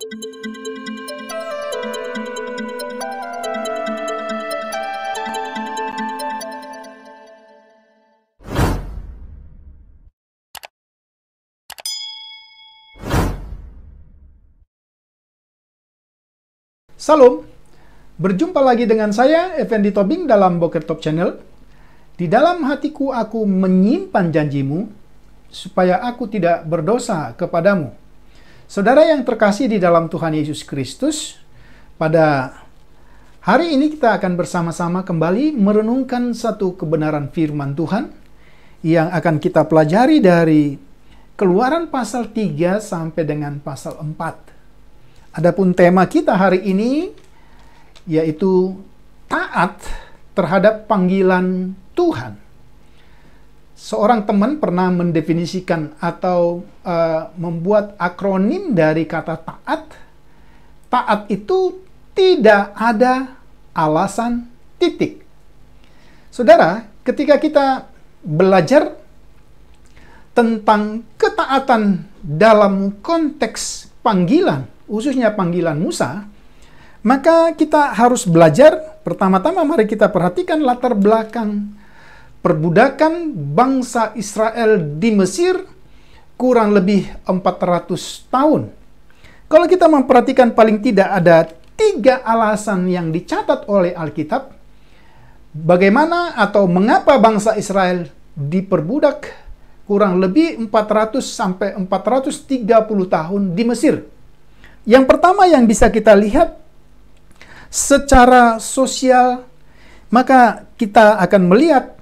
Salam, berjumpa lagi dengan saya, Effendi Tobing, dalam Boker Top Channel. Di dalam hatiku aku menyimpan janjimu, supaya aku tidak berdosa kepadamu. Saudara yang terkasih di dalam Tuhan Yesus Kristus, pada hari ini kita akan bersama-sama kembali merenungkan satu kebenaran firman Tuhan yang akan kita pelajari dari Keluaran pasal 3 sampai dengan pasal 4. Adapun tema kita hari ini yaitu taat terhadap panggilan Tuhan. Seorang teman pernah mendefinisikan atau membuat akronim dari kata taat. Taat itu tidak ada alasan titik. Saudara, ketika kita belajar tentang ketaatan dalam konteks panggilan, khususnya panggilan Musa, maka kita harus belajar. Pertama-tama mari kita perhatikan latar belakang perbudakan bangsa Israel di Mesir kurang lebih 400 tahun. Kalau kita memperhatikan, paling tidak ada 3 alasan yang dicatat oleh Alkitab bagaimana atau mengapa bangsa Israel diperbudak kurang lebih 400 sampai 430 tahun di Mesir. Yang pertama yang bisa kita lihat secara sosial, maka kita akan melihat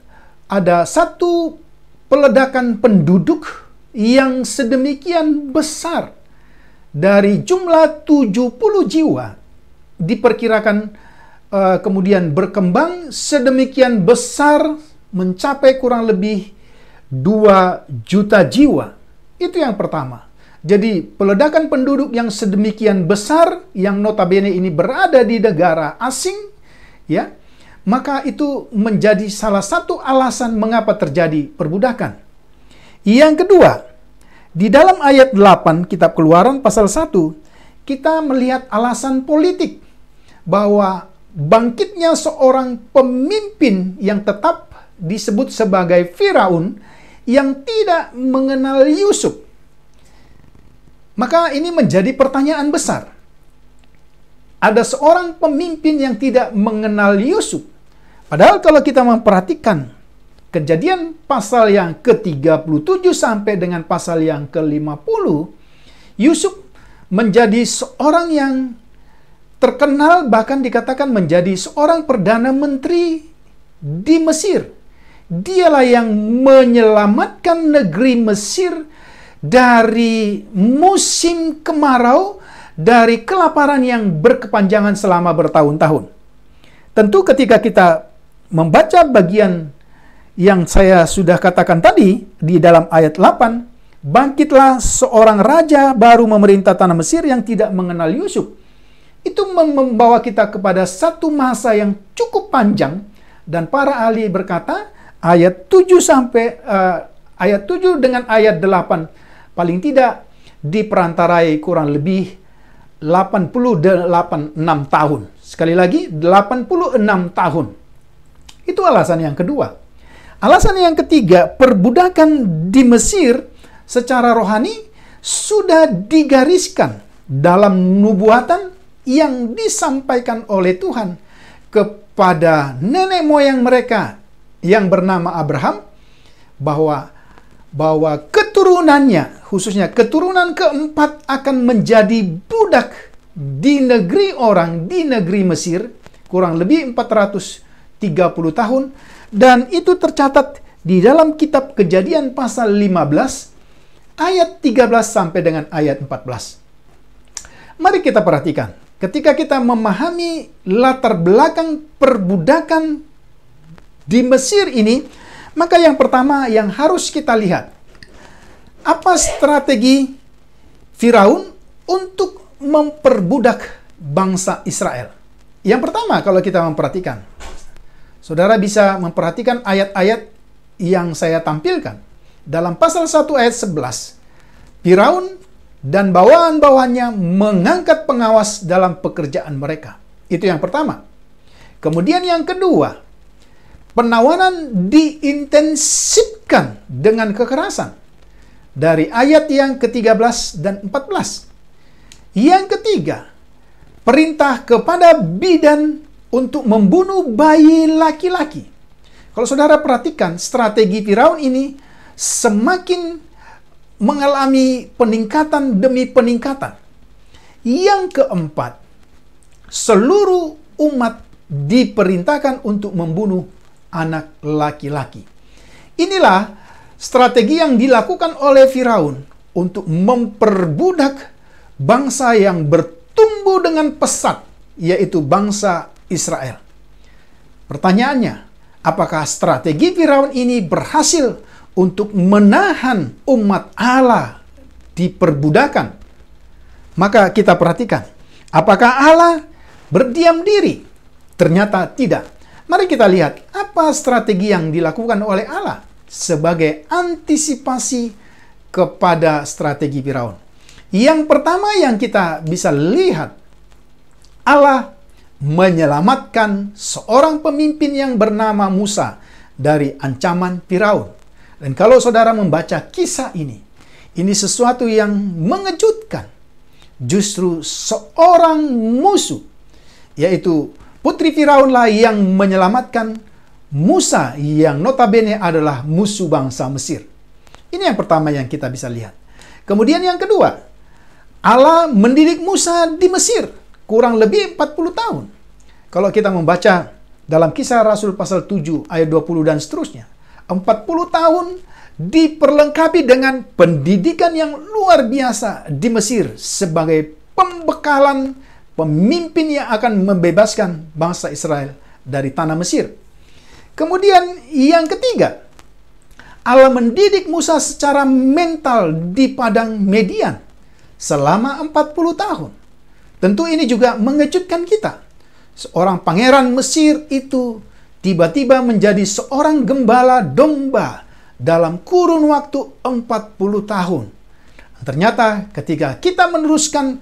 ada satu peledakan penduduk yang sedemikian besar. Dari jumlah 70 jiwa diperkirakan kemudian berkembang sedemikian besar mencapai kurang lebih 2 juta jiwa. Itu yang pertama. Jadi peledakan penduduk yang sedemikian besar, yang notabene ini berada di negara asing, ya, maka itu menjadi salah satu alasan mengapa terjadi perbudakan. Yang kedua, di dalam ayat 8 kitab Keluaran pasal 1, kita melihat alasan politik bahwa bangkitnya seorang pemimpin yang tetap disebut sebagai Firaun yang tidak mengenal Yusuf. Maka ini menjadi pertanyaan besar. Ada seorang pemimpin yang tidak mengenal Yusuf. Padahal kalau kita memperhatikan Kejadian pasal yang ke-37 sampai dengan pasal yang ke-50, Yusuf menjadi seorang yang terkenal, bahkan dikatakan menjadi seorang perdana menteri di Mesir. Dialah yang menyelamatkan negeri Mesir dari musim kemarau, dari kelaparan yang berkepanjangan selama bertahun-tahun. Tentu ketika kita membaca bagian yang saya sudah katakan tadi di dalam ayat 8, bangkitlah seorang raja baru memerintah tanah Mesir yang tidak mengenal Yusuf. Itu membawa kita kepada satu masa yang cukup panjang, dan para ahli berkata ayat 7 sampai ayat 7 dengan ayat 8 paling tidak diperantarai kurang lebih 86 tahun. Sekali lagi, 86 tahun. Itu alasan yang kedua. Alasan yang ketiga, perbudakan di Mesir secara rohani sudah digariskan dalam nubuatan yang disampaikan oleh Tuhan kepada nenek moyang mereka yang bernama Abraham, bahwa keturunannya, khususnya keturunan keempat, akan menjadi budak di negeri orang, di negeri Mesir, kurang lebih 430 tahun, dan itu tercatat di dalam kitab Kejadian pasal 15, ayat 13 sampai dengan ayat 14. Mari kita perhatikan, ketika kita memahami latar belakang perbudakan di Mesir ini, maka yang pertama yang harus kita lihat, apa strategi Firaun untuk memperbudak bangsa Israel. Yang pertama, kalau kita memperhatikan, saudara bisa memperhatikan ayat-ayat yang saya tampilkan. Dalam pasal 1 ayat 11, Firaun dan bawahan-bawahannya mengangkat pengawas dalam pekerjaan mereka. Itu yang pertama. Kemudian yang kedua, penawanan diintensifkan dengan kekerasan. Dari ayat yang ke-13 dan 14. Yang ketiga, perintah kepada bidan untuk membunuh bayi laki-laki. Kalau saudara perhatikan, strategi Firaun ini semakin mengalami peningkatan demi peningkatan. Yang keempat, seluruh umat diperintahkan untuk membunuh anak laki-laki. Inilah strategi yang dilakukan oleh Firaun untuk memperbudak bangsa yang bertumbuh dengan pesat, yaitu bangsa Israel. Pertanyaannya, apakah strategi Firaun ini berhasil untuk menahan umat Allah di perbudakan? Maka kita perhatikan, apakah Allah berdiam diri? Ternyata tidak. Mari kita lihat apa strategi yang dilakukan oleh Allah sebagai antisipasi kepada strategi Firaun. Yang pertama yang kita bisa lihat, Allah menyelamatkan seorang pemimpin yang bernama Musa dari ancaman Firaun. Dan kalau saudara membaca kisah ini sesuatu yang mengejutkan. Justru seorang musuh, yaitu putri Firaunlah yang menyelamatkan Musa yang notabene adalah musuh bangsa Mesir. Ini yang pertama yang kita bisa lihat. Kemudian yang kedua, Allah mendidik Musa di Mesir kurang lebih 40 tahun. Kalau kita membaca dalam Kisah Rasul pasal 7 ayat 20 dan seterusnya, 40 tahun diperlengkapi dengan pendidikan yang luar biasa di Mesir sebagai pembekalan pemimpin yang akan membebaskan bangsa Israel dari tanah Mesir. Kemudian yang ketiga, Allah mendidik Musa secara mental di padang Median selama 40 tahun. Tentu ini juga mengejutkan kita. Seorang pangeran Mesir itu tiba-tiba menjadi seorang gembala domba dalam kurun waktu 40 tahun. Ternyata ketika kita meneruskan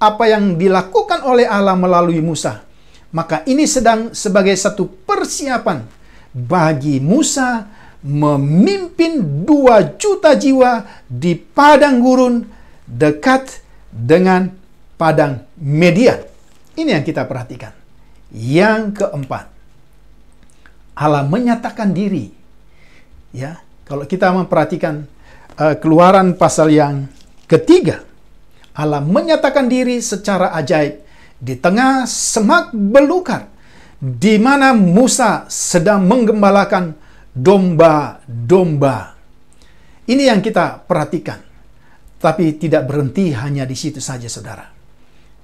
apa yang dilakukan oleh Allah melalui Musa, maka ini sedang sebagai satu persiapan bagi Musa memimpin 2 juta jiwa di padang gurun dekat dengan padang Median. Ini yang kita perhatikan. Yang keempat, Allah menyatakan diri. Ya, kalau kita memperhatikan Keluaran pasal yang ketiga, Allah menyatakan diri secara ajaib di tengah semak belukar, di mana Musa sedang menggembalakan domba-domba. Ini yang kita perhatikan. Tapi tidak berhenti hanya di situ saja, saudara.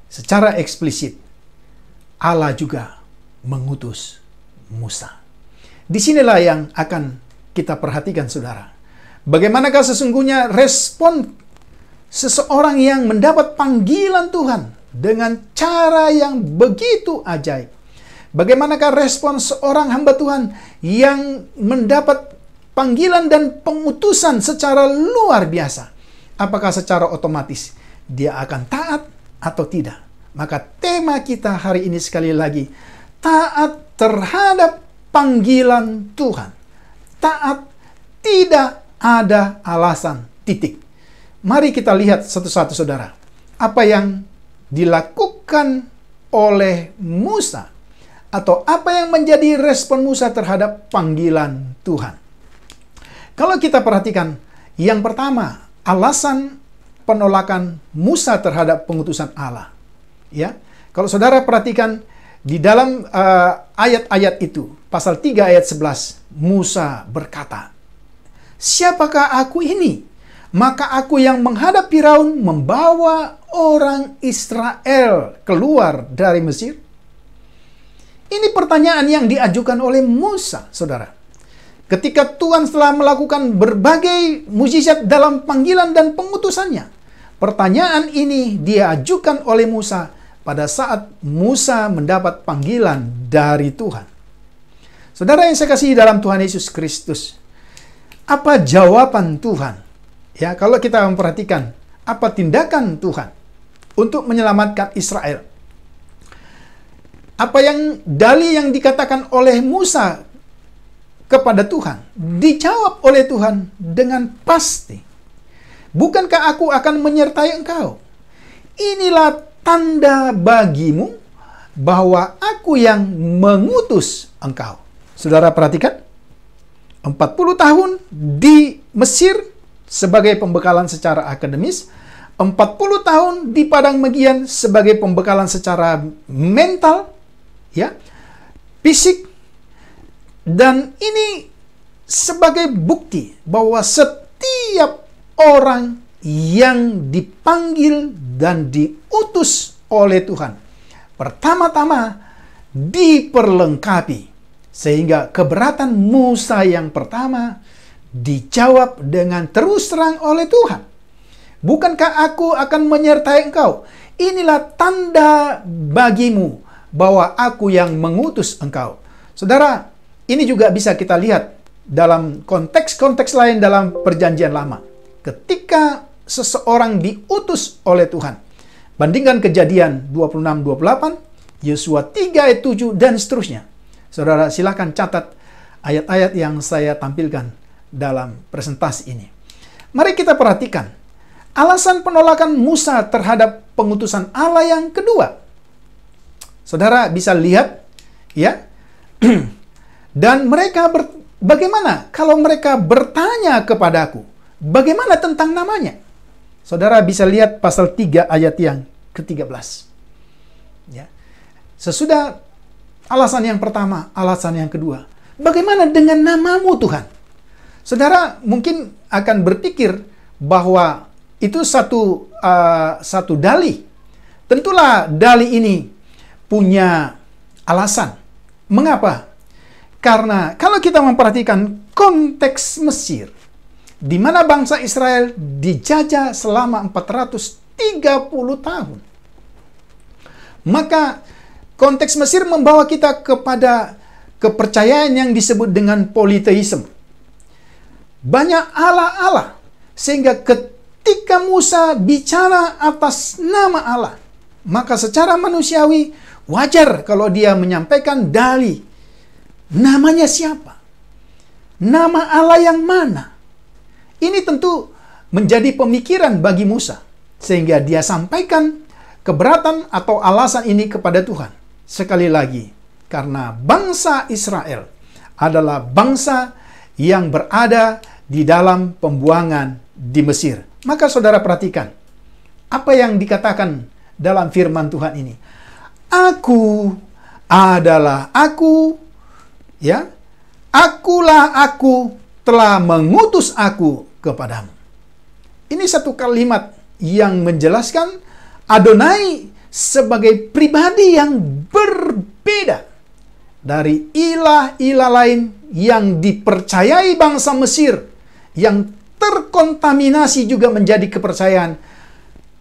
Secara eksplisit, Allah juga mengutus Musa. Disinilah yang akan kita perhatikan, saudara. Bagaimanakah sesungguhnya respon seseorang yang mendapat panggilan Tuhan dengan cara yang begitu ajaib? Bagaimanakah respon seorang hamba Tuhan yang mendapat panggilan dan pengutusan secara luar biasa? Apakah secara otomatis dia akan taat atau tidak? Maka tema kita hari ini sekali lagi, taat terhadap panggilan Tuhan. Taat tidak ada alasan, titik. Mari kita lihat satu-satu, saudara. Apa yang dilakukan oleh Musa, atau apa yang menjadi respon Musa terhadap panggilan Tuhan. Kalau kita perhatikan, yang pertama, alasan penolakan Musa terhadap pengutusan Allah. Ya, kalau saudara perhatikan di dalam ayat-ayat itu, pasal 3 ayat 11, Musa berkata, "Siapakah aku ini? Maka aku yang menghadap Firaun membawa orang Israel keluar dari Mesir." Ini pertanyaan yang diajukan oleh Musa, saudara. Ketika Tuhan telah melakukan berbagai mukjizat dalam panggilan dan pengutusannya, pertanyaan ini diajukan oleh Musa pada saat Musa mendapat panggilan dari Tuhan. Saudara yang saya kasihi dalam Tuhan Yesus Kristus, apa jawaban Tuhan? Ya, kalau kita memperhatikan apa tindakan Tuhan untuk menyelamatkan Israel. Apa yang dalih yang dikatakan oleh Musa kepada Tuhan dijawab oleh Tuhan dengan pasti. Bukankah aku akan menyertai engkau? Inilah tanda bagimu bahwa aku yang mengutus engkau. Saudara perhatikan, 40 tahun di Mesir sebagai pembekalan secara akademis, 40 tahun di Padang Median sebagai pembekalan secara mental, ya, fisik, dan ini sebagai bukti bahwa setiap orang yang dipanggil dan diutus oleh Tuhan pertama-tama diperlengkapi, sehingga keberatan Musa yang pertama dijawab dengan terus terang oleh Tuhan. Bukankah aku akan menyertai engkau? Inilah tanda bagimu bahwa aku yang mengutus engkau. Saudara, ini juga bisa kita lihat dalam konteks-konteks lain dalam Perjanjian Lama. Ketika seseorang diutus oleh Tuhan. Bandingkan Kejadian 26-28, Yosua 3 ayat 7, dan seterusnya. Saudara, silakan catat ayat-ayat yang saya tampilkan dalam presentasi ini. Mari kita perhatikan alasan penolakan Musa terhadap pengutusan Allah yang kedua. Saudara bisa lihat, ya. Dan mereka bagaimana kalau mereka bertanya kepadaku, bagaimana tentang namanya? Saudara bisa lihat pasal 3 ayat yang ke-13. Ya. Sesudah alasan yang pertama, alasan yang kedua, bagaimana dengan namamu Tuhan? Saudara mungkin akan berpikir bahwa itu satu dalih. Tentulah dalih ini punya alasan. Mengapa? Karena kalau kita memperhatikan konteks Mesir, di mana bangsa Israel dijajah selama 430 tahun. Maka konteks Mesir membawa kita kepada kepercayaan yang disebut dengan politeisme. Banyak Allah-Allah, sehingga ketika Musa bicara atas nama Allah, maka secara manusiawi wajar kalau dia menyampaikan dalih. Namanya siapa? Nama Allah yang mana? Ini tentu menjadi pemikiran bagi Musa, sehingga dia sampaikan keberatan atau alasan ini kepada Tuhan. Sekali lagi, karena bangsa Israel adalah bangsa yang berada di dalam pembuangan di Mesir. Maka saudara perhatikan, apa yang dikatakan dalam firman Tuhan ini. Aku adalah aku, ya, akulah aku, telah mengutus aku kepadamu. Ini satu kalimat yang menjelaskan Adonai sebagai pribadi yang berbeda dari ilah-ilah lain yang dipercayai bangsa Mesir, yang terkontaminasi juga menjadi kepercayaan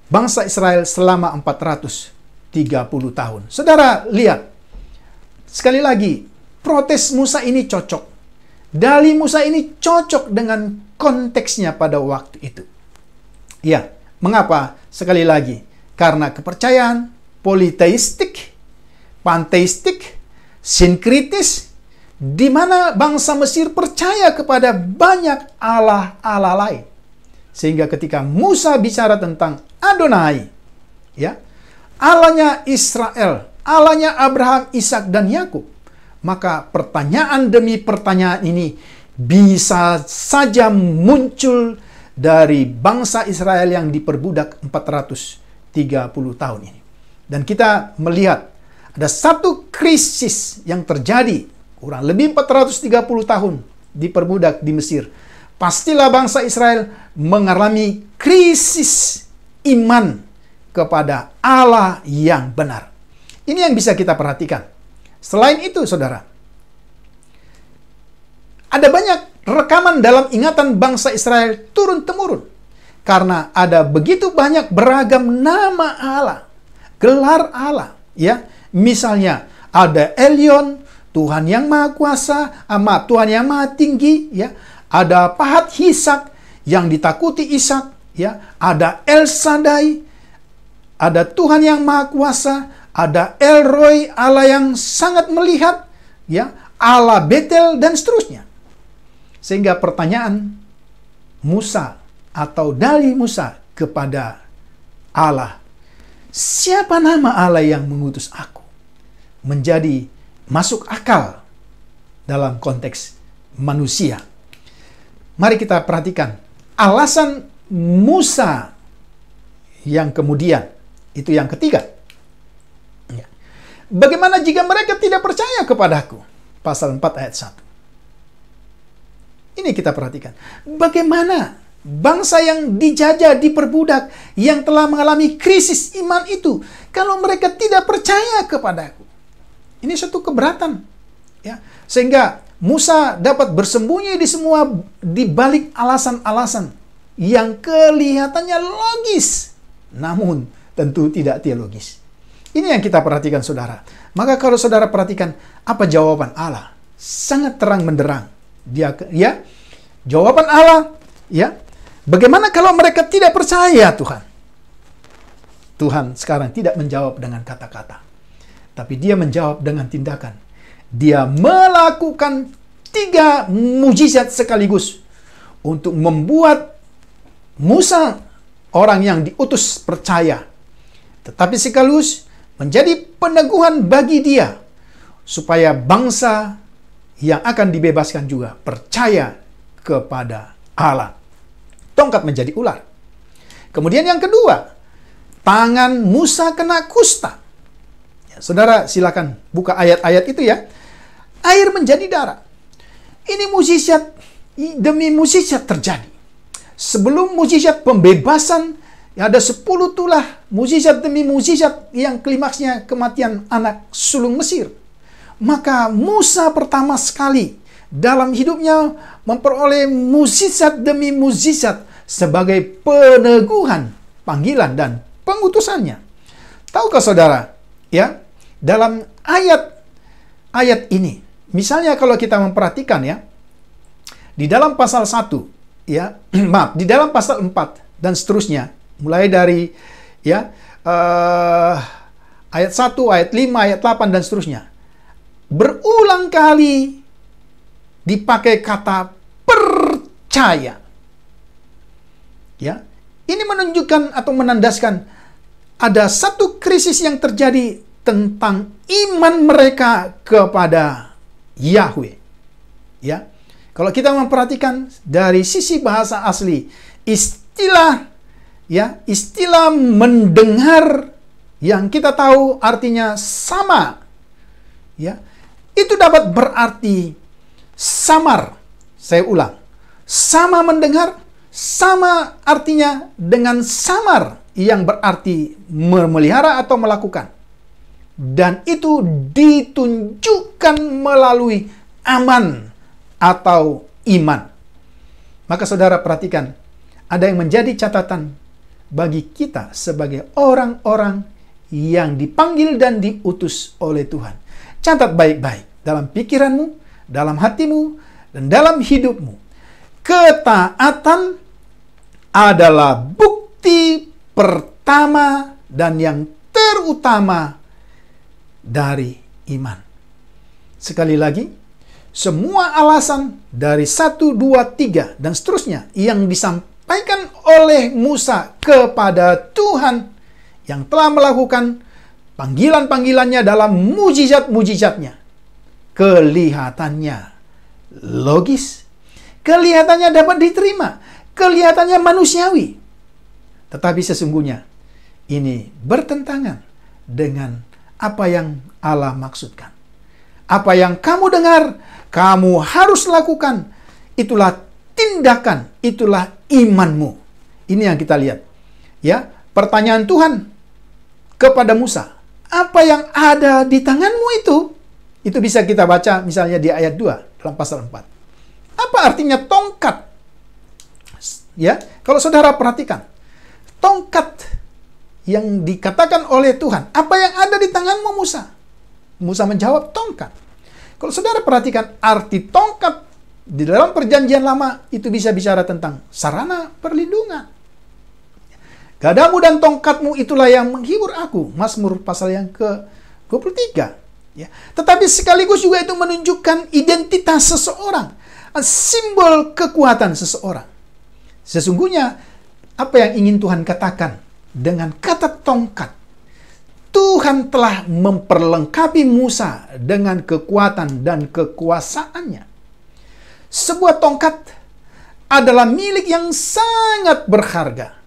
bangsa Israel selama 430 tahun. Saudara lihat, sekali lagi, protes Musa ini cocok. Dalih Musa ini cocok dengan konteksnya pada waktu itu. Ya, mengapa? Sekali lagi, karena kepercayaan politeistik, panteistik, sinkritis, di mana bangsa Mesir percaya kepada banyak Allah-Allah lain. Sehingga ketika Musa bicara tentang Adonai, ya, Allahnya Israel, Allahnya Abraham, Ishak, dan Yakub, maka pertanyaan demi pertanyaan ini bisa saja muncul dari bangsa Israel yang diperbudak 430 tahun ini. Dan kita melihat ada satu krisis yang terjadi kurang lebih 430 tahun diperbudak di Mesir. Pastilah bangsa Israel mengalami krisis iman kepada Allah yang benar. Ini yang bisa kita perhatikan. Selain itu, saudara, ada banyak rekaman dalam ingatan bangsa Israel turun-temurun. Karena ada begitu banyak beragam nama Allah, gelar Allah, ya. Misalnya ada Elyon, Tuhan yang Maha Kuasa, Tuhan yang Maha Tinggi, ya. Ada Pahat Hisak, yang ditakuti Ishak, ya, ada El Shaddai, ada Tuhan yang Maha Kuasa, ada El Roi, Allah yang sangat melihat, ya, Allah Betel, dan seterusnya. Sehingga pertanyaan Musa atau dari Musa kepada Allah, siapa nama Allah yang mengutus aku? Menjadi masuk akal dalam konteks manusia. Mari kita perhatikan alasan Musa yang kemudian, itu yang ketiga. Ya. Bagaimana jika mereka tidak percaya kepadaku? Pasal 4 ayat 1. Ini kita perhatikan. Bagaimana bangsa yang dijajah, diperbudak, yang telah mengalami krisis iman itu, kalau mereka tidak percaya kepadaku? Ini suatu keberatan. Ya. Sehingga Musa dapat bersembunyi di balik alasan-alasan yang kelihatannya logis, namun tentu tidak teologis. Ini yang kita perhatikan, saudara. Maka kalau saudara perhatikan apa jawaban Allah, sangat terang benderang. Ya, jawaban Allah, ya. Bagaimana kalau mereka tidak percaya Tuhan? Tuhan sekarang tidak menjawab dengan kata-kata, tapi dia menjawab dengan tindakan. Dia melakukan 3 mujizat sekaligus untuk membuat Musa, orang yang diutus, percaya. Tetapi sekaligus menjadi peneguhan bagi dia supaya bangsa yang akan dibebaskan juga percaya kepada Allah. Tongkat menjadi ular. Kemudian yang kedua, tangan Musa kena kusta. Ya, saudara silakan buka ayat-ayat itu ya. Air menjadi darah. Ini mukjizat demi mukjizat terjadi. Sebelum mukjizat pembebasan, ya, ada 10 tulah mukjizat demi mukjizat yang klimaksnya kematian anak sulung Mesir. Maka Musa pertama sekali dalam hidupnya memperoleh mukjizat demi mukjizat sebagai peneguhan panggilan dan pengutusannya. Tahukah saudara, ya, dalam ayat ini, misalnya kalau kita memperhatikan, ya, di dalam pasal 1, ya, maaf, di dalam pasal 4 dan seterusnya, mulai dari, ya, ayat 1, ayat 5, ayat 8 dan seterusnya, berulang kali dipakai kata percaya. Ya, ini menunjukkan atau menandaskan ada satu krisis yang terjadi tentang iman mereka kepada Yahweh. Ya, kalau kita memperhatikan dari sisi bahasa asli, istilah mendengar yang kita tahu artinya sama, ya, itu dapat berarti samar. Saya ulang, sama mendengar, sama artinya dengan samar yang berarti memelihara atau melakukan. Dan itu ditunjukkan melalui aman atau iman. Maka saudara perhatikan, ada yang menjadi catatan bagi kita sebagai orang-orang yang dipanggil dan diutus oleh Tuhan. Catat baik-baik dalam pikiranmu, dalam hatimu, dan dalam hidupmu. Ketaatan adalah bukti pertama dan yang terutama dari iman. Sekali lagi, semua alasan dari 1, 2, 3 dan seterusnya yang disampaikan oleh Musa kepada Tuhan yang telah melakukan panggilan-panggilannya dalam mujizat-mujizatnya, kelihatannya logis, kelihatannya dapat diterima, kelihatannya manusiawi. Tetapi sesungguhnya ini bertentangan dengan apa yang Allah maksudkan. Apa yang kamu dengar, kamu harus lakukan. Itulah tindakan, itulah imanmu. Ini yang kita lihat. Ya, pertanyaan Tuhan kepada Musa, apa yang ada di tanganmu itu bisa kita baca misalnya di ayat 2 dalam pasal 4. Apa artinya tongkat? Ya, kalau saudara perhatikan, tongkat yang dikatakan oleh Tuhan, apa yang ada di tanganmu Musa? Musa menjawab tongkat. Kalau saudara perhatikan arti tongkat di dalam perjanjian lama, itu bisa bicara tentang sarana perlindungan. Gadamu dan tongkatmu itulah yang menghibur aku. Mazmur pasal yang ke-23. Ya. Tetapi sekaligus juga itu menunjukkan identitas seseorang. Simbol kekuatan seseorang. Sesungguhnya, apa yang ingin Tuhan katakan dengan kata tongkat? Tuhan telah memperlengkapi Musa dengan kekuatan dan kekuasaannya. Sebuah tongkat adalah milik yang sangat berharga.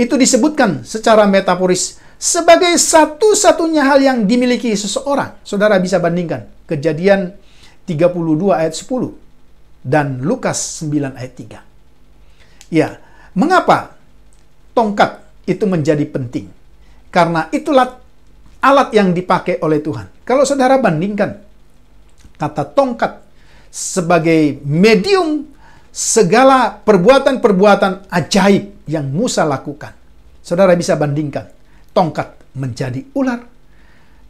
Itu disebutkan secara metaforis sebagai satu-satunya hal yang dimiliki seseorang. Saudara bisa bandingkan Kejadian 32 ayat 10 dan Lukas 9 ayat 3. Ya, mengapa tongkat itu menjadi penting? Karena itulah alat yang dipakai oleh Tuhan. Kalau saudara bandingkan kata tongkat sebagai medium segala perbuatan-perbuatan ajaib yang Musa lakukan, saudara bisa bandingkan tongkat menjadi ular,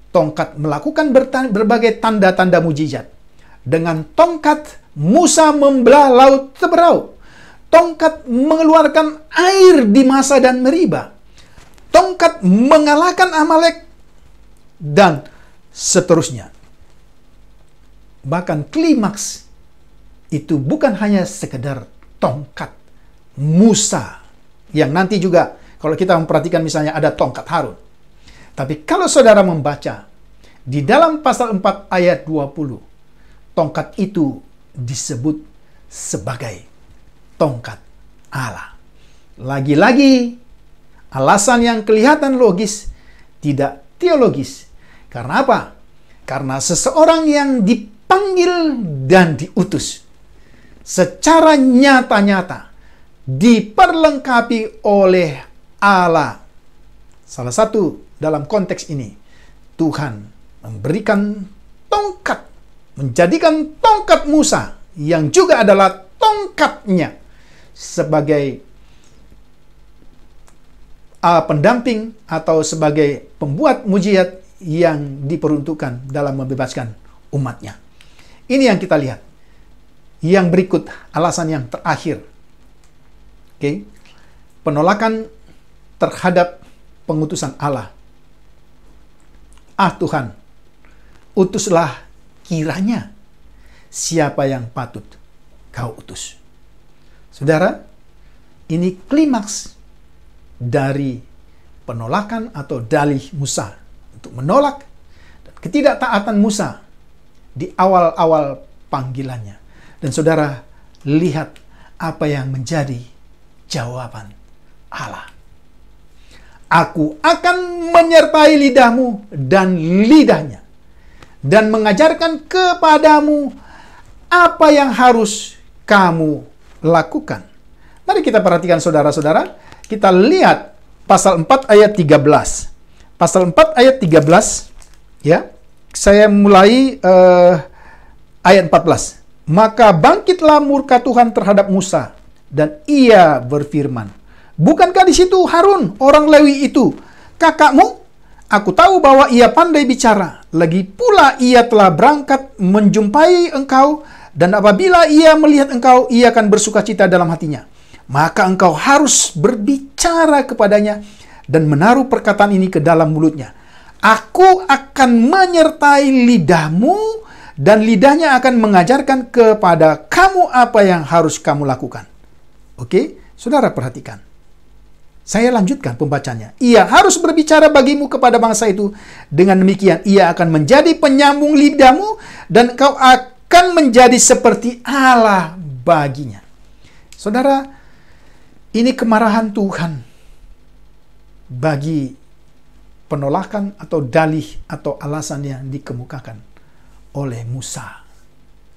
tongkat melakukan berbagai tanda-tanda mujizat. Dengan tongkat Musa membelah laut Teberau, tongkat mengeluarkan air di Masa dan Meriba, tongkat mengalahkan Amalek, dan seterusnya. Bahkan klimaks itu bukan hanya sekedar tongkat Musa, yang nanti juga kalau kita memperhatikan misalnya ada tongkat Harun. Tapi kalau saudara membaca di dalam pasal 4 ayat 20, tongkat itu disebut sebagai tongkat Allah. Lagi-lagi alasan yang kelihatan logis, tidak teologis. Karena apa? Karena seseorang yang dipanggil dan diutus secara nyata-nyata diperlengkapi oleh Allah. Salah satu dalam konteks ini, Tuhan memberikan tongkat, menjadikan tongkat Musa yang juga adalah tongkatnya sebagai pendamping atau sebagai pembuat mujizat yang diperuntukkan dalam membebaskan umatnya. Ini yang kita lihat. Yang berikut alasan yang terakhir. Oke. Penolakan terhadap pengutusan Allah. Tuhan, utuslah kiranya siapa yang patut kau utus. Saudara, ini klimaks dari penolakan atau dalih Musa untuk menolak dan ketidaktaatan Musa di awal-awal panggilannya. Dan saudara, lihat apa yang menjadi jawaban Allah. Aku akan menyertai lidahmu dan lidahnya, dan mengajarkan kepadamu apa yang harus kamu lakukan. Mari kita perhatikan saudara-saudara. Kita lihat pasal 4 ayat 13. Pasal 4 ayat 13, ya. Saya mulai ayat 14. Maka bangkitlah murka Tuhan terhadap Musa, dan ia berfirman, bukankah di situ Harun, orang Lewi itu, kakakmu? Aku tahu bahwa ia pandai bicara. Lagi pula ia telah berangkat menjumpai engkau, dan apabila ia melihat engkau, ia akan bersukacita dalam hatinya. Maka engkau harus berbicara kepadanya dan menaruh perkataan ini ke dalam mulutnya. Aku akan menyertai lidahmu, dan lidahnya akan mengajarkan kepada kamu apa yang harus kamu lakukan. Oke, saudara perhatikan. Saya lanjutkan pembacanya. Ia harus berbicara bagimu kepada bangsa itu. Dengan demikian, ia akan menjadi penyambung lidahmu, dan kau akan menjadi seperti Allah baginya. Saudara, ini kemarahan Tuhan bagi penolakan atau dalih atau alasan yang dikemukakan oleh Musa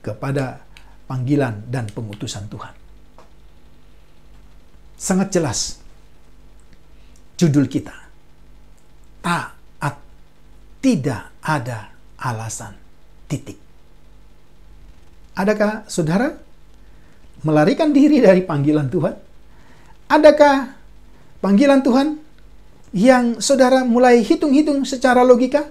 kepada panggilan dan pengutusan Tuhan. Sangat jelas judul kita, taat, tidak ada alasan, titik. Adakah saudara melarikan diri dari panggilan Tuhan? Adakah panggilan Tuhan yang saudara mulai hitung-hitung secara logika?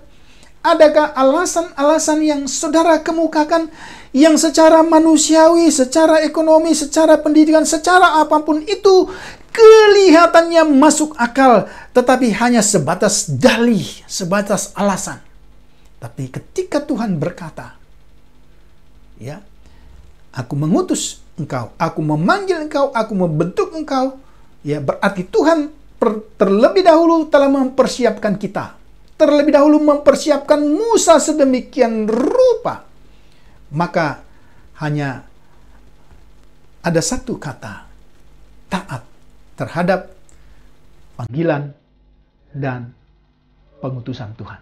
Adakah alasan-alasan yang saudara kemukakan yang secara manusiawi, secara ekonomi, secara pendidikan, secara apapun itu kelihatannya masuk akal, tetapi hanya sebatas dalih, sebatas alasan. Tapi ketika Tuhan berkata, ya, aku mengutus engkau, aku memanggil engkau, aku membentuk engkau, ya, berarti Tuhan terlebih dahulu telah mempersiapkan kita. Terlebih dahulu mempersiapkan Musa sedemikian rupa. Maka hanya ada satu kata, taat terhadap panggilan dan pengutusan Tuhan.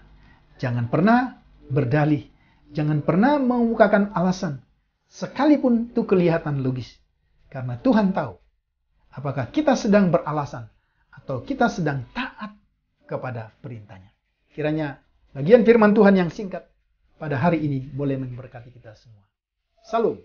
Jangan pernah berdalih, jangan pernah mengemukakan alasan, sekalipun itu kelihatan logis. Karena Tuhan tahu apakah kita sedang beralasan atau kita sedang taat kepada perintahnya. Kiranya bagian firman Tuhan yang singkat pada hari ini boleh memberkati kita semua. Salam.